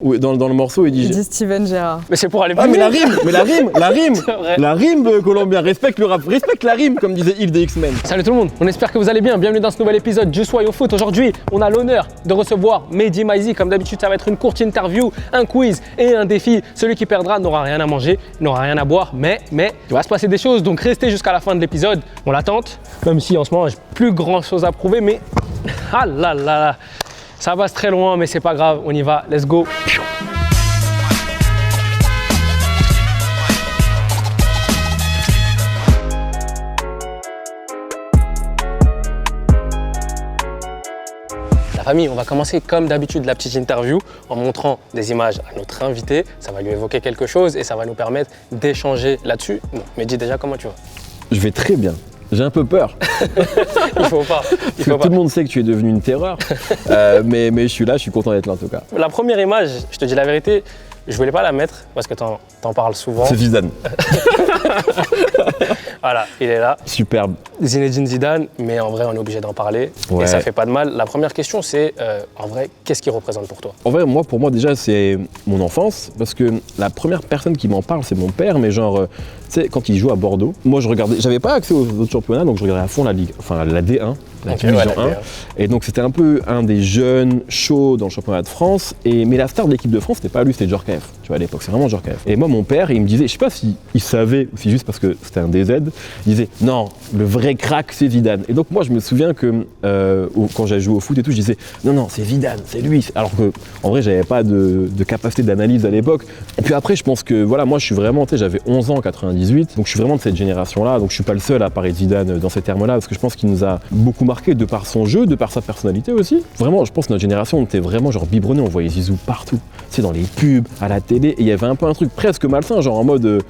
Oui, dans le morceau, il dit Steven Gerrard. Mais c'est pour aller plus Ah, mais la rime la rime colombien, respecte le rap, respecte la rime, comme disait Yves des X-Men. Salut tout le monde, on espère que vous allez bien. Bienvenue dans ce nouvel épisode du Soyons Foot. Aujourd'hui, on a l'honneur de recevoir Mehdi Maizi. Comme d'habitude, ça va être une courte interview, un quiz et un défi. Celui qui perdra n'aura rien à manger, n'aura rien à boire, mais il va se passer des choses. Donc restez jusqu'à la fin de l'épisode. On l'attente, même si en ce moment, j'ai plus grand chose à prouver, mais ah là là là, ça passe très loin, mais c'est pas grave. On y va, let's go. Famille, on va commencer comme d'habitude la petite interview en montrant des images à notre invité. Ça va lui évoquer quelque chose et ça va nous permettre d'échanger là-dessus. Bon, Mehdi, déjà, comment tu vas? Je vais très bien. J'ai un peu peur. Il faut pas. Tout le monde sait que tu es devenu une terreur. mais je suis là, je suis content d'être là en tout cas. La première image, je te dis la vérité, je voulais pas la mettre parce que t'en parles souvent. C'est Zidane. Voilà, il est là. Superbe. Zinedine Zidane, mais en vrai, on est obligé d'en parler. Ouais. Et ça fait pas de mal. La première question, c'est en vrai, qu'est-ce qu'il représente pour toi? En vrai, pour moi déjà, c'est mon enfance. Parce que la première personne qui m'en parle, c'est mon père. Mais genre, tu sais, quand il joue à Bordeaux, moi je regardais, j'avais pas accès aux autres championnats, donc je regardais à fond la Ligue, enfin la D1. La division 1. Et donc c'était un peu un des jeunes chauds dans le championnat de France. Mais la star de l'équipe de France, c'était pas lui, c'était Djorkaeff. Tu vois, à l'époque, c'est vraiment Djorkaeff. Et moi, mon père, il me disait, je sais pas s'il savait ou si juste parce que c'était un DZ, il disait non, le vrai crack, c'est Zidane. Et donc moi, je me souviens que quand j'ai joué au foot et tout, je disais non, c'est Zidane, c'est lui. Alors que en vrai, j'avais pas de capacité d'analyse à l'époque. Et puis après, je pense que voilà, moi, je suis vraiment, tu sais, j'avais 11 ans en 98, donc je suis vraiment de cette génération-là. Donc je suis pas le seul à parler de Zidane dans ces termes-là, parce que je pense qu'il nous a beaucoup marqué de par son jeu, de par sa personnalité aussi. Vraiment, je pense que notre génération, on était vraiment genre biberonné, on voyait Zizou partout. Tu sais, dans les pubs, à la télé, et il y avait un peu un truc presque malsain, genre en mode...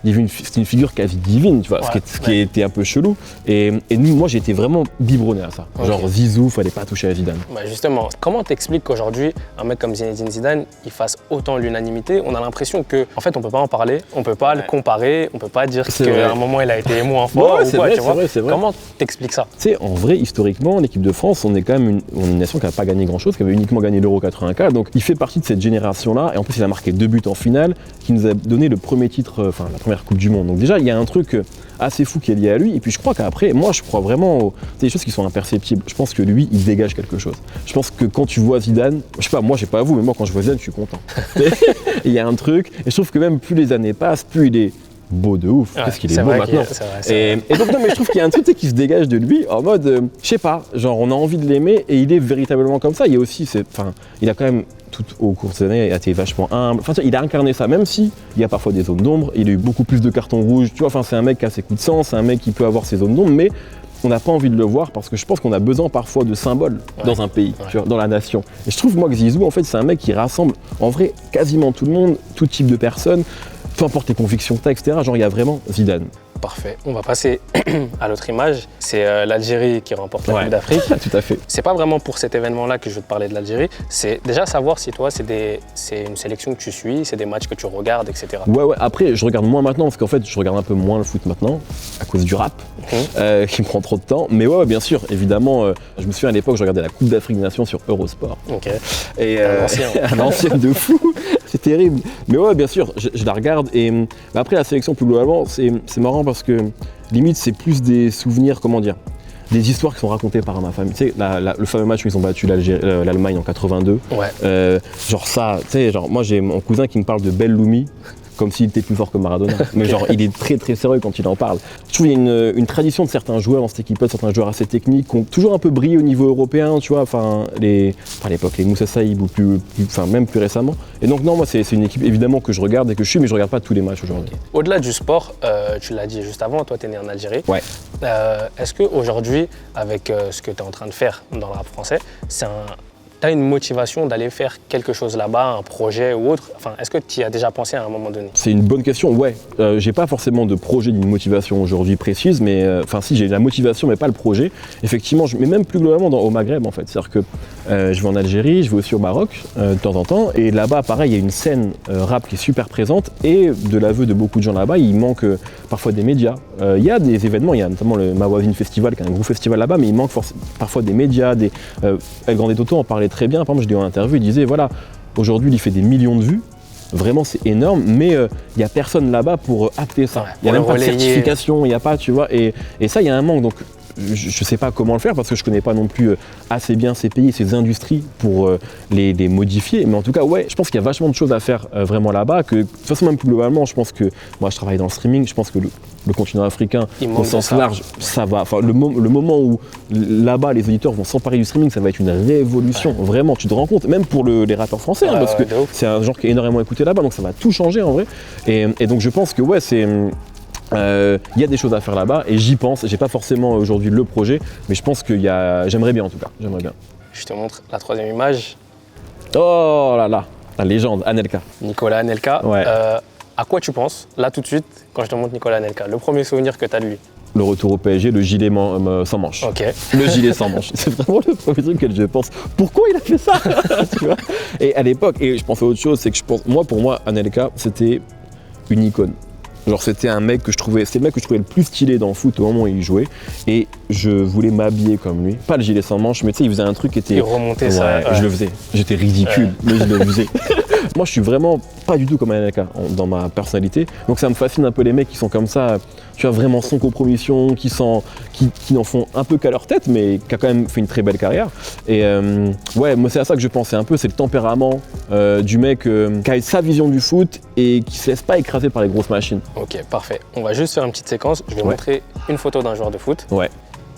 c'était une figure quasi divine, tu vois, ce qui était un peu chelou. Et nous, moi, j'ai été vraiment biberonné à ça. Okay. Genre Zizou, fallait pas toucher à Zidane. Bah justement, comment t'expliques qu'aujourd'hui, un mec comme Zinedine Zidane, il fasse autant l'unanimité? On a l'impression que, en fait, on peut pas en parler, on peut pas le comparer, on peut pas dire qu'à un moment, il a été moins fort ou quoi, tu vois. C'est vrai. Comment t'expliques ça? Tu sais, en vrai, historiquement, l'équipe de France, on est quand même une nation qui n'a pas gagné grand-chose, qui avait uniquement gagné l'Euro 84. Donc, il fait partie de cette génération-là. Et en plus, il a marqué 2 buts en finale, qui nous a donné le premier titre, enfin, la première Coupe du Monde. Donc déjà, il y a un truc assez fou qui est lié à lui. Et puis je crois qu'après, moi, je crois vraiment des choses qui sont imperceptibles. Je pense que lui, il dégage quelque chose. Je pense que quand tu vois Zidane, je sais pas, moi, je sais pas vous, mais moi, quand je vois Zidane, je suis content. Il y a un truc. Et je trouve que même plus les années passent, plus il est beau de ouf, parce qu'il est beau maintenant. Et donc non, mais je trouve qu'il y a un truc qui se dégage de lui en mode, je sais pas, genre on a envie de l'aimer et il est véritablement comme ça. Il y a aussi, il a quand même tout au cours de ces années, il a été vachement humble. Enfin, il a incarné ça, même si il y a parfois des zones d'ombre. Il a eu beaucoup plus de cartons rouges. Tu vois, enfin, c'est un mec qui a ses coups de sang, c'est un mec qui peut avoir ses zones d'ombre, mais on n'a pas envie de le voir parce que je pense qu'on a besoin parfois de symboles dans un pays, tu vois, dans la nation. Et je trouve moi que Zizou, en fait, c'est un mec qui rassemble en vrai quasiment tout le monde, tout type de personnes, peu importe tes convictions que t'as, etc. Genre, il y a vraiment Zidane. Parfait. On va passer à l'autre image. C'est l'Algérie qui remporte la Coupe d'Afrique. Tout à fait. C'est pas vraiment pour cet événement-là que je veux te parler de l'Algérie. C'est déjà savoir si toi, c'est une sélection que tu suis, c'est des matchs que tu regardes, etc. Ouais. Après, je regarde moins maintenant parce qu'en fait, je regarde un peu moins le foot maintenant à cause du rap qui me prend trop de temps. Mais ouais, bien sûr, évidemment. Je me souviens à l'époque, je regardais la Coupe d'Afrique des Nations sur Eurosport. Ok. Et à l'ancienne de fou. C'est terrible. Mais ouais, bien sûr, je la regarde. Et après, la sélection, plus globalement, c'est marrant parce que limite, c'est plus des souvenirs, comment dire, des histoires qui sont racontées par ma famille. Tu sais, le fameux match où ils ont battu l'Allemagne en 82. Ouais. Genre ça, tu sais, genre moi j'ai mon cousin qui me parle de Belloumi comme s'il était plus fort que Maradona. Mais genre, il est très très sérieux quand il en parle. Je trouve qu'il y a une tradition de certains joueurs dans cette équipe-là, certains joueurs assez techniques, qui ont toujours un peu brillé au niveau européen, tu vois, à l'époque, les Moussa Saïb ou même plus récemment. Et donc non, moi c'est une équipe évidemment que je regarde et que je suis, mais je regarde pas tous les matchs aujourd'hui. Okay. Au-delà du sport, tu l'as dit juste avant, toi tu es né en Algérie. Ouais. Est-ce qu'aujourd'hui, avec ce que tu es en train de faire dans le rap français, tu as une motivation d'aller faire quelque chose là-bas, un projet ou autre? Enfin, est-ce que tu y as déjà pensé à un moment donné? C'est une bonne question, ouais. J'ai pas forcément de projet d'une motivation aujourd'hui précise, mais si j'ai la motivation mais pas le projet. Effectivement, mais même plus globalement au Maghreb en fait. C'est-à-dire que je vais en Algérie, je vais aussi au Maroc de temps en temps, et là-bas pareil, il y a une scène rap qui est super présente, et de l'aveu de beaucoup de gens là-bas, il manque parfois des médias. Il y a des événements, il y a notamment le Mawazine Festival qui est un gros festival là-bas, mais il manque parfois des médias, El Grande Toto en parlait très bien. Par exemple, je l'ai eu en interview, il disait voilà, Aujourd'hui, il fait des millions de vues. Vraiment, c'est énorme, mais il n'y a personne là-bas pour acter ça. Il n'y a même pas de certification, il n'y a pas, tu vois. Et ça, il y a un manque. Donc, je ne sais pas comment le faire parce que je ne connais pas non plus assez bien ces pays, ces industries pour les modifier. Mais en tout cas, ouais, je pense qu'il y a vachement de choses à faire vraiment là-bas. Que, de toute façon, même plus globalement, je pense que moi, je travaille dans le streaming. Je pense que le continent africain, au sens large, ça va. Enfin, le moment où là-bas, les auditeurs vont s'emparer du streaming, ça va être une révolution. Ouais. Vraiment, tu te rends compte, même pour les rappeurs français, hein, parce que c'est un genre qui est énormément écouté là-bas, donc ça va tout changer en vrai. Et donc, je pense que ouais, c'est. Il y a des choses à faire là-bas et j'y pense. J'ai pas forcément aujourd'hui le projet, mais je pense j'aimerais bien en tout cas. J'aimerais bien. Je te montre la troisième image. Oh là là, la légende, Anelka. Nicolas Anelka. Ouais. À quoi tu penses, là tout de suite, quand je te montre Nicolas Anelka? Le premier souvenir que tu as de lui? Le retour au PSG, le gilet sans manche. Ok. Le gilet sans manche. C'est vraiment le premier truc que je pense. Pourquoi il a fait ça? Tu vois. Et à l'époque, et je pense à autre chose, c'est que pour moi, Anelka, c'était une icône. Genre c'était un mec que je trouvais, c'est le mec que je trouvais le plus stylé dans le foot au moment où il jouait et je voulais m'habiller comme lui. Pas le gilet sans manche, mais tu sais, il faisait un truc qui était... Il remontait ça. Ouais, je le faisais. J'étais ridicule, mais je le faisais. Moi, je suis vraiment pas du tout comme Anelka dans ma personnalité. Donc ça me fascine un peu les mecs qui sont comme ça, tu vois, vraiment sans compromission, qui n'en font un peu qu'à leur tête, mais qui a quand même fait une très belle carrière. Et ouais, moi c'est à ça que je pensais un peu, c'est le tempérament du mec qui a sa vision du foot et qui se laisse pas écraser par les grosses machines. Ok, parfait. On va juste faire une petite séquence. Je vais montrer une photo d'un joueur de foot. Ouais.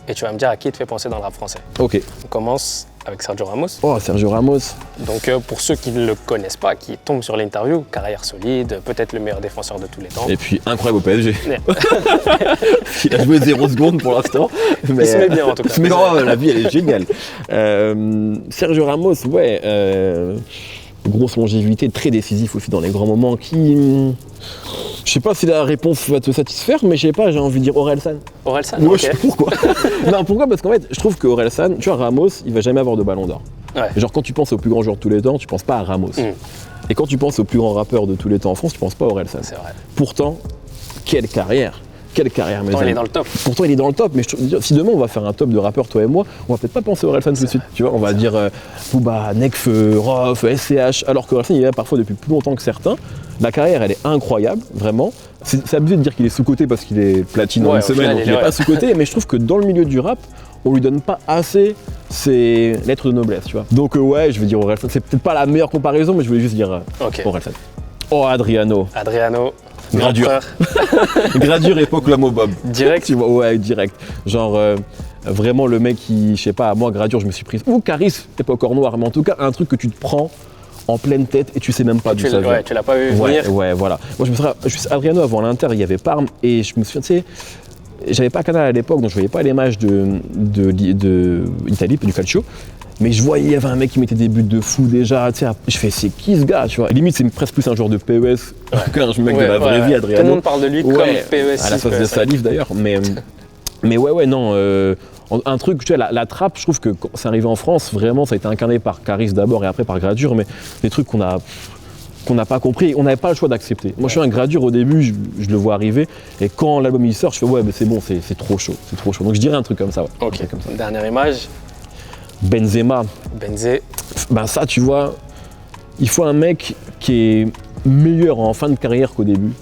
Et tu vas me dire à qui il te fait penser dans le rap français. Ok. On commence avec Sergio Ramos. Oh, Sergio Ramos. Donc pour ceux qui ne le connaissent pas, qui tombent sur l'interview, carrière solide, peut-être le meilleur défenseur de tous les temps. Et puis incroyable au PSG. Il a joué 0 secondes pour l'instant. Mais il se met bien en tout cas. Mais oh, la vie elle est géniale. Sergio Ramos, ouais. Grosse longévité, très décisif aussi dans les grands moments je sais pas si la réponse va te satisfaire, mais je sais pas, j'ai envie de dire Orelsan. Orelsan, ouais, ok. Pourquoi? Non, pourquoi? Parce qu'en fait, je trouve que Orelsan, tu vois, Ramos, il va jamais avoir de ballon d'or. Ouais. Genre, quand tu penses au plus grand joueur de tous les temps, tu penses pas à Ramos. Et quand tu penses au plus grand rappeur de tous les temps en France, tu penses pas à Orelsan. C'est vrai. Pourtant, quelle carrière! Quelle carrière, mes amis. Pourtant, il est dans le top. Pourtant, il est dans le top, mais si demain on va faire un top de rappeurs, toi et moi, on va peut-être pas penser à Orelsan tout de suite. Tu vois, on va dire Booba, Nekfeu, Rof, SCH, alors que Orelsan, il est là parfois depuis plus longtemps que certains. La carrière, elle est incroyable, vraiment. C'est abusé de dire qu'il est sous-coté parce qu'il est platine en une semaine, donc il n'est pas sous-coté, mais je trouve que dans le milieu du rap, on lui donne pas assez ses lettres de noblesse, tu vois. Donc ouais, je vais dire Orelsan. C'est peut-être pas la meilleure comparaison, mais je voulais juste dire Orelsan. Oh, Adriano. Gradure. Gradure époque Lamo Bob. Direct. Tu vois, ouais, direct. Genre vraiment le mec qui, je sais pas, moi Gradure je me suis pris. Ou Caris, époque Or Noir, mais en tout cas un truc que tu te prends en pleine tête et tu sais même pas d'où ça vient. Ouais, tu l'as pas vu venir. Ouais, voilà. Moi je suis Adriano avant l'Inter, il y avait Parme et je me souviens, tu sais, j'avais pas Canal à l'époque, donc je voyais pas les matchs de Italie, du calcio. Mais je voyais, il y avait un mec qui mettait des buts de fou déjà, tu sais, je fais c'est qui ce gars, tu vois. Limite c'est presque plus un joueur de PES qu'un mec de la vraie vie, Adriano. Tout le monde parle de lui comme PES. À la face de Salif d'ailleurs, mais ouais, non. Un truc, tu vois, la trappe, je trouve que quand c'est arrivé en France, vraiment ça a été incarné par Caris d'abord et après par Gradure, mais des trucs qu'on n'a pas compris, on n'avait pas le choix d'accepter. Moi je suis un Gradure au début, je le vois arriver, et quand l'album il sort, je fais ouais mais c'est bon, c'est trop chaud, c'est trop chaud. Donc je dirais un truc comme ça, ouais. Ok, comme ça. Dernière image. Benzema. Ben ça tu vois, il faut un mec qui est meilleur en fin de carrière qu'au début.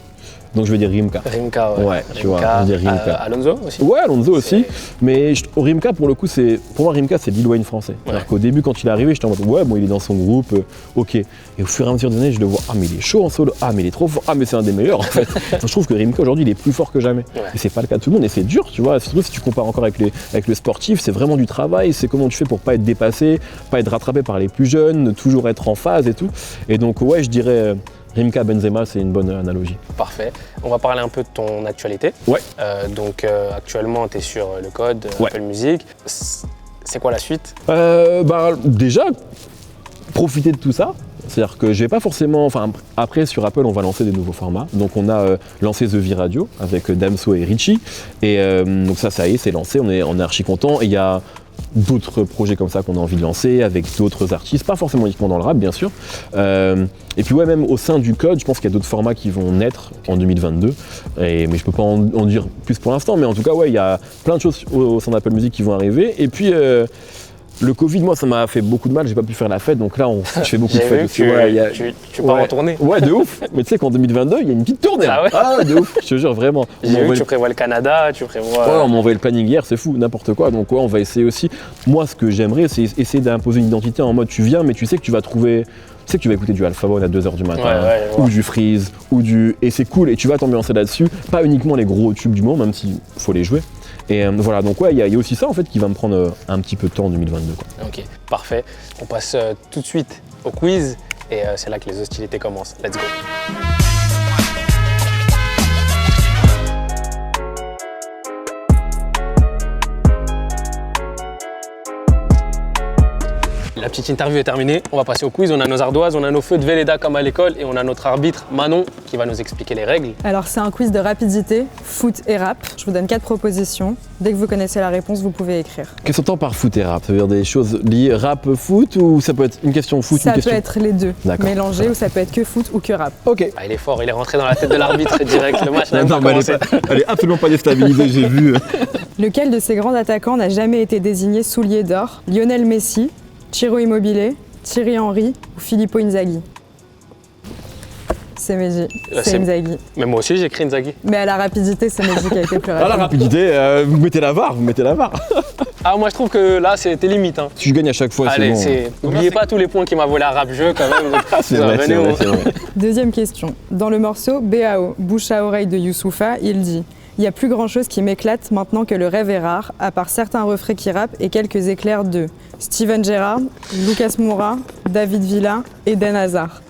Donc je vais dire Rimka. Rimka, ouais. Ouais, tu vois, je vais dire Rimka. Alonso aussi. Ouais, Alonso aussi. Mais Rimka, pour le coup, pour moi, Rimka, c'est Lil Wayne français. Ouais. Alors qu'au début, quand il est arrivé, j'étais en mode, ouais, bon, il est dans son groupe, ok. Et au fur et à mesure des années, je le vois, ah, mais il est chaud en solo, ah, mais il est trop fort, ah, mais c'est un des meilleurs, en fait. Je trouve que Rimka, aujourd'hui, il est plus fort que jamais. Ouais. Et c'est pas le cas de tout le monde, et c'est dur, tu vois. Surtout si tu compares encore avec le sportif, c'est vraiment du travail, c'est comment tu fais pour pas être dépassé, pas être rattrapé par les plus jeunes, toujours être en phase et tout. Et donc, ouais, je dirais. Rimka, Benzema, c'est une bonne analogie. Parfait. On va parler un peu de ton actualité. Ouais. Donc actuellement, tu es sur le code, Apple Music. C'est quoi la suite? Déjà, profiter de tout ça. C'est-à-dire que je vais pas forcément. Enfin, après, sur Apple, on va lancer des nouveaux formats. Donc, on a lancé The V Radio avec Damso et Richie. Et donc, ça y est, c'est lancé. On est archi content. Et il y a d'autres projets comme ça qu'on a envie de lancer avec d'autres artistes, pas forcément uniquement dans le rap bien sûr. Et puis ouais, même au sein du code, je pense qu'il y a d'autres formats qui vont naître en 2022. Mais je peux pas en dire plus pour l'instant, mais en tout cas ouais, il y a plein de choses au sein d'Apple Music qui vont arriver. Et puis Le Covid, moi, ça m'a fait beaucoup de mal, j'ai pas pu faire la fête, donc là, je fais beaucoup de J'ai fêtes vu aussi. que Ouais, tu pars en tournée. Ouais, de ouf. Mais tu sais qu'en 2022, il y a une petite tournée. Ah là. ouais Ah, de ouf, je te jure, vraiment. On J'ai m'a vu que envoyé tu prévois le Canada, tu prévois. Ouais, on m'a envoyé le planning hier, c'est fou, n'importe quoi. Donc ouais, on va essayer aussi. Moi, ce que j'aimerais, c'est essayer d'imposer une identité en mode tu viens, mais tu sais que tu vas trouver. Tu sais que tu vas écouter du Alpha One à 2h du matin, Ouais, ou du Freeze, ou du. Et c'est cool, et tu vas t'ambiancer là-dessus. Pas uniquement les gros tubes du moment, même s'il faut les jouer. Et voilà, donc ouais, il y a aussi ça en fait qui va me prendre un petit peu de temps en 2022. Quoi. Ok, parfait. On passe tout de suite au quiz et c'est là que les hostilités commencent. Let's go. La petite interview est terminée, on va passer au quiz. On a nos ardoises, on a nos feux de Velleda comme à l'école et on a notre arbitre Manon qui va nous expliquer les règles. Alors c'est un quiz de rapidité, foot et rap. Je vous donne 4 propositions. Dès que vous connaissez la réponse, vous pouvez écrire. Qu'est-ce qu'on entend par foot et rap? Ça veut dire des choses liées rap, foot, ou ça peut être une question foot, Ça une question. peut être les deux, D'accord. mélangés, ou ça peut être que foot ou que rap. Ok. Ah, il est fort, il est rentré dans la tête de l'arbitre direct. Le match n'a même pas mais commencé. elle est absolument pas déstabilisée, j'ai vu. Lequel de ces grands attaquants n'a jamais été désigné soulier d'or? Lionel Messi, Ciro Immobile, Thierry Henry ou Filippo Inzaghi? C'est Mehdi, c'est- c'est Inzaghi. Mais moi aussi j'ai écrit Inzaghi. Mais à la rapidité, c'est Mehdi qui a été plus Ah, la rapide. rapidité, vous mettez la VAR, vous mettez la VAR. Ah moi je trouve que là c'était limite. Hein. Tu gagnes à chaque fois, Allez, c'est bon. n'oubliez pas tous les points qu'il m'a volé à rap jeu quand même. C'est vrai, c'est vrai, c'est vrai. Deuxième question. Dans le morceau BAO, bouche à oreille de Youssoupha, il dit « Il y a plus grand chose qui m'éclate maintenant que le rêve est rare, à part certains refrains qui rappent et quelques éclairs de Steven Gerrard, Lucas Moura, David Villa et Dan Hazard. »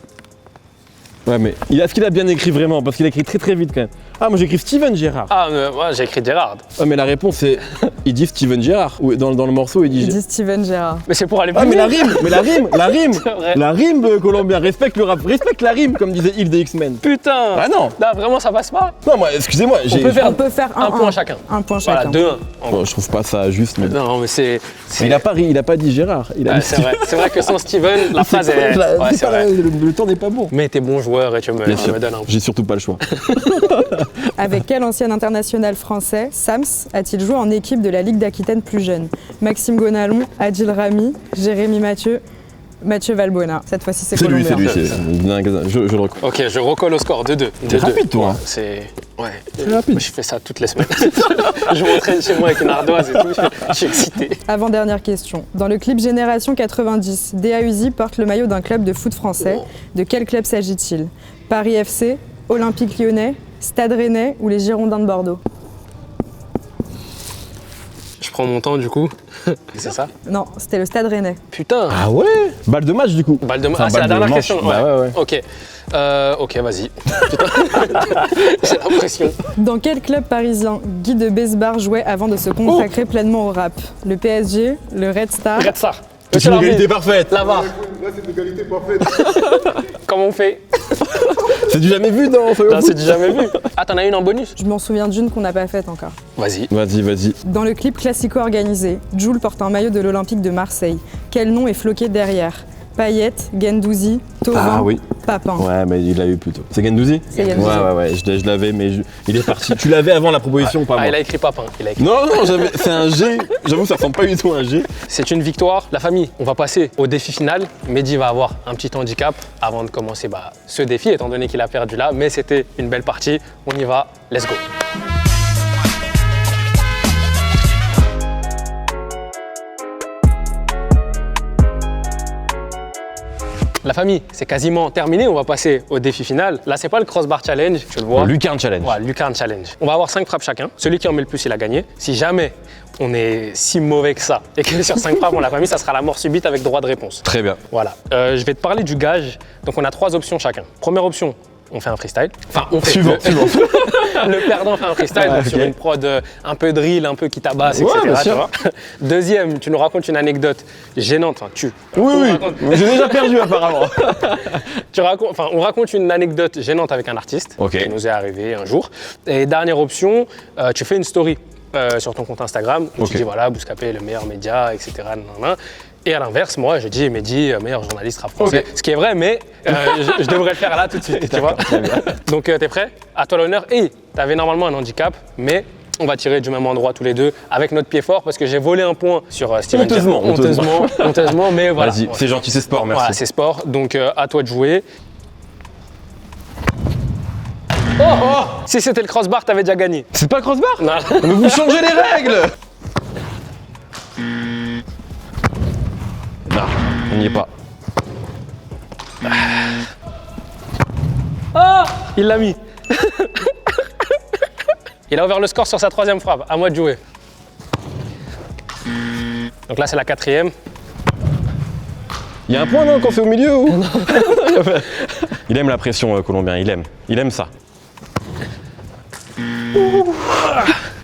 Ouais, mais est-ce qu'il a bien écrit vraiment? Parce qu'il a écrit très très vite quand même. Ah, moi j'écris Steven Gerrard. Ah moi j'ai écrit Gerrard. Ah, mais la réponse c'est. Il dit Steven Gerrard. Ou dans le morceau, il dit. Il dit Steven Gerrard. Mais c'est pour aller plus Ah, mais la vite. rime! Mais la rime! C'est vrai. La rime colombien, respecte le rap, respecte la rime, comme disait Yves des X-Men. Putain. Ah non! Là vraiment ça passe pas. Non, moi, excusez-moi, j'ai. peut faire On peut faire un point chacun. Un point Voilà, chacun. 2-1. en gros. Bon, je trouve pas ça juste, mais. Non mais c'est. Mais il a pas dit Gérard. Il a Ouais, dit c'est vrai que sans Steven, la phrase est. La- Ouais, c'est c'est pas- vrai. le temps n'est pas bon. Mais t'es bon joueur et tu Bien sûr. me donnes un point. J'ai surtout pas le choix. Avec quel ancien international français, Sams, a-t-il joué en équipe de la Ligue d'Aquitaine plus jeune? Maxime Gonalon, Adil Rami, Jérémy Mathieu, Mathieu Valbuena. Cette fois-ci, c'est C'est lui, colombien. c'est lui. Je le reconnais. Ok, je recolle au score 2-2. T'es 2-2. rapide, toi, hein. C'est. Ouais. Très rapide. Moi, je fais ça toutes les semaines. Je m'entraîne chez moi avec une ardoise et tout. Je suis excité. Avant-dernière question. Dans le clip Génération 90, Dea Uzi porte le maillot d'un club de foot français. De quel club s'agit-il? Paris FC, Olympique Lyonnais, Stade Rennais ou les Girondins de Bordeaux? Je prends mon temps du coup. C'est ça? Non, c'était le Stade Rennais. Putain. Ah ouais? Balle de match du coup. Balle de Enfin, Ah, c'est la balle de dernière manche. question. Bah ouais. Ok. Ok, vas-y. Putain. J'ai l'impression. Dans quel club parisien Guy de Besbar jouait avant de se consacrer pleinement au rap? Le PSG, le Red Star. Regarde ça. C'est une égalité parfaite. La VAR. Là, c'est une égalité parfaite. Comment on fait? C'est du jamais vu dans Soyons Là, Foot. c'est du jamais vu. Ah, t'en as une en bonus? Je m'en souviens d'une qu'on n'a pas faite encore. Vas-y. Vas-y. Dans le clip classico organisé, Jul porte un maillot de l'Olympique de Marseille. Quel nom est floqué derrière? Payette, Gendouzi, Thauvin, Ah oui. Papin. Ouais, mais il l'a eu plutôt. C'est Gendouzi? C'est Gendouzi. Ouais, je l'avais, mais il est parti. Tu l'avais avant la proposition ou pas Ah, moi? il a écrit Papin. Il a écrit. Non, c'est un G. J'avoue, ça ressemble pas du tout à un G. C'est une victoire. La famille, on va passer au défi final. Mehdi va avoir un petit handicap avant de commencer ce défi, étant donné qu'il a perdu là. Mais c'était une belle partie. On y va. Let's go. La famille, c'est quasiment terminé. On va passer au défi final. Là, c'est pas le crossbar challenge, tu le vois. Lucarne Challenge. Ouais, Lucarne Challenge. On va avoir 5 frappes chacun. Celui qui en met le plus, il a gagné. Si jamais on est si mauvais que ça et que sur 5 frappes, on l'a pas mis, ça sera la mort subite avec droit de réponse. Très bien. Voilà. Je vais te parler du gage. Donc, on a 3 options chacun. Première option, on fait un freestyle. Enfin, on fait. Suivant. Le perdant fait un freestyle donc ok. sur une prod un peu drill, un peu qui tabasse, Ouais, etc. bien tu sûr. vois. Deuxième, tu nous racontes une anecdote gênante. Enfin, Oui. J'ai déjà perdu apparemment. on raconte une anecdote gênante avec un artiste Ok. qui nous est arrivé un jour. Et dernière option, tu fais une story sur ton compte Instagram où Ok. tu dis voilà, Bouscapé est le meilleur média, etc. nanana. Et à l'inverse, moi, je dis Mehdi, meilleur journaliste rap français. Ok. Ce qui est vrai, mais je devrais le faire là tout de suite, tu vois. Donc, t'es prêt? À toi l'honneur. Et t'avais normalement un handicap, mais On va tirer du même endroit tous les deux avec notre pied fort parce que j'ai volé un point sur Steven Gerrard. Honteusement, mais voilà. Vas-y, c'est gentil, c'est sport, merci. Voilà, c'est sport, donc à toi de jouer. Oh, si c'était le crossbar, t'avais déjà gagné. C'est pas le crossbar? Non. Mais vous changez les règles. Non, on n'y est pas. Ah, il l'a mis. Il a ouvert le score sur sa 3e frappe. À moi de jouer. Donc là, c'est la 4e. Il y a un point, non, qu'on fait au milieu ou... Il aime la pression, Colombien, il aime ça.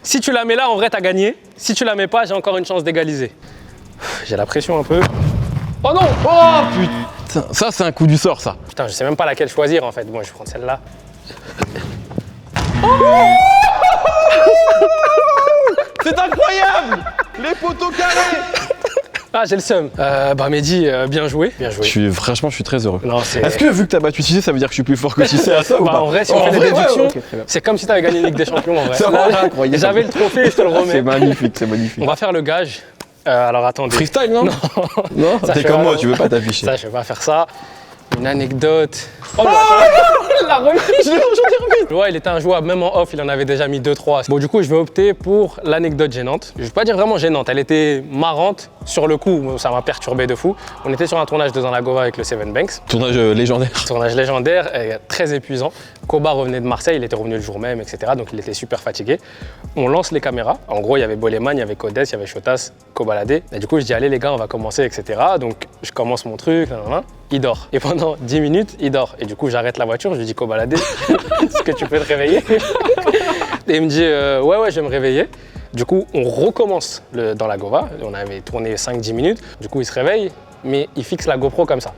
Si tu la mets là, en vrai, t'as gagné. Si tu la mets pas, j'ai encore une chance d'égaliser. J'ai la pression un peu. Oh non! Oh putain, ça c'est un coup du sort, ça. Putain, je sais même pas laquelle choisir en fait. Bon, je vais prendre celle-là. C'est incroyable! Les poteaux carrés! Ah, j'ai le seum. Bah Mehdi, bien joué. Bien joué. Franchement, je suis très heureux. Non, c'est... Est-ce que vu que t'as battu Tissé, ça veut dire que je suis plus fort que Tissé à ça ou Bah, pas? en vrai, si on fait des déductions, ouais, okay, c'est comme si t'avais gagné la Ligue des Champions en vrai. C'est Là, incroyable. J'avais le trophée, je te le remets. C'est magnifique, c'est magnifique. On va faire le gage. Alors attendez. Freestyle, non? Non, Ça, t'es je comme vais- moi, tu veux pas t'afficher. Ça, je vais pas faire ça. Une anecdote. Oh, la remise. Ouais, il était injouable, même en off, il en avait déjà mis 2-3. Bon, du coup, je vais opter pour l'anecdote gênante. Je vais pas dire vraiment gênante, elle était marrante. Sur le coup, ça m'a perturbé de fou. On était sur un tournage de Dans la Gova avec le Seven Banks. Tournage légendaire. Tournage légendaire, et très épuisant. Koba revenait de Marseille, il était revenu le jour même, etc. Donc il était super fatigué. On lance les caméras. En gros, il y avait Boleman, il y avait Codes, il y avait Chotas, Kobalade. Et du coup, je dis, allez les gars, on va commencer, etc. Donc je commence mon truc, il dort. Et pendant 10 minutes, il dort. Et du coup, j'arrête la voiture, je lui dis, Kobalade, est-ce que tu peux te réveiller? Et il me dit, ouais, je vais me réveiller. Du coup, on recommence dans la Gova. On avait tourné 5-10 minutes. Du coup, il se réveille, mais il fixe la GoPro comme ça.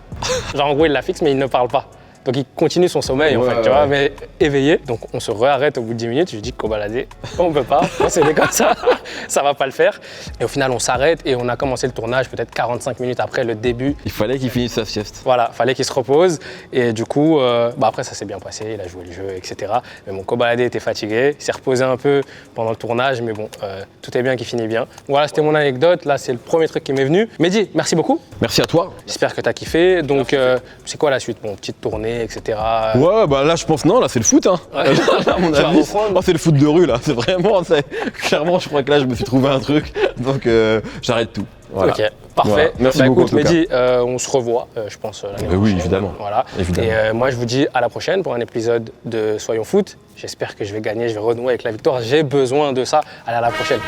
Genre, en gros, il la fixe, mais il ne parle pas. Donc, il continue son sommeil, en fait, tu vois, mais éveillé. Donc, on se réarrête au bout de 10 minutes. Je lui dis, Kobalade, on peut pas. C'est comme ça va pas le faire. Et au final, on s'arrête et on a commencé le tournage peut-être 45 minutes après le début. Il fallait qu'il finisse sa sieste. Voilà, fallait qu'il se repose. Et du coup, après, ça s'est bien passé. Il a joué le jeu, etc. Mais mon Kobalade était fatigué. Il s'est reposé un peu pendant le tournage. Mais bon, tout est bien qui finit bien. Voilà, c'était mon anecdote. Là, c'est le premier truc qui m'est venu. Mehdi, merci beaucoup. Merci à toi. J'espère que tu as kiffé. Donc, c'est quoi la suite? Bon, petite tournée, etc. Ouais, bah là, je pense, non, là, c'est le foot, hein. Ouais. Là, à mon Tu vas avis, reprendre. oh, c'est le foot de rue, là. C'est vraiment, clairement, je crois que là, je me suis trouvé un truc. Donc, j'arrête tout. Voilà. Ok, parfait. Voilà. Merci Bah, beaucoup, écoute, en tout cas. Mehdi, on se revoit, je pense, l'année prochaine. Oui, évidemment. Voilà. Évidemment. Et moi, je vous dis à la prochaine pour un épisode de Soyons Foot. J'espère que je vais gagner, je vais renouer avec la victoire. J'ai besoin de ça. Allez, à la prochaine.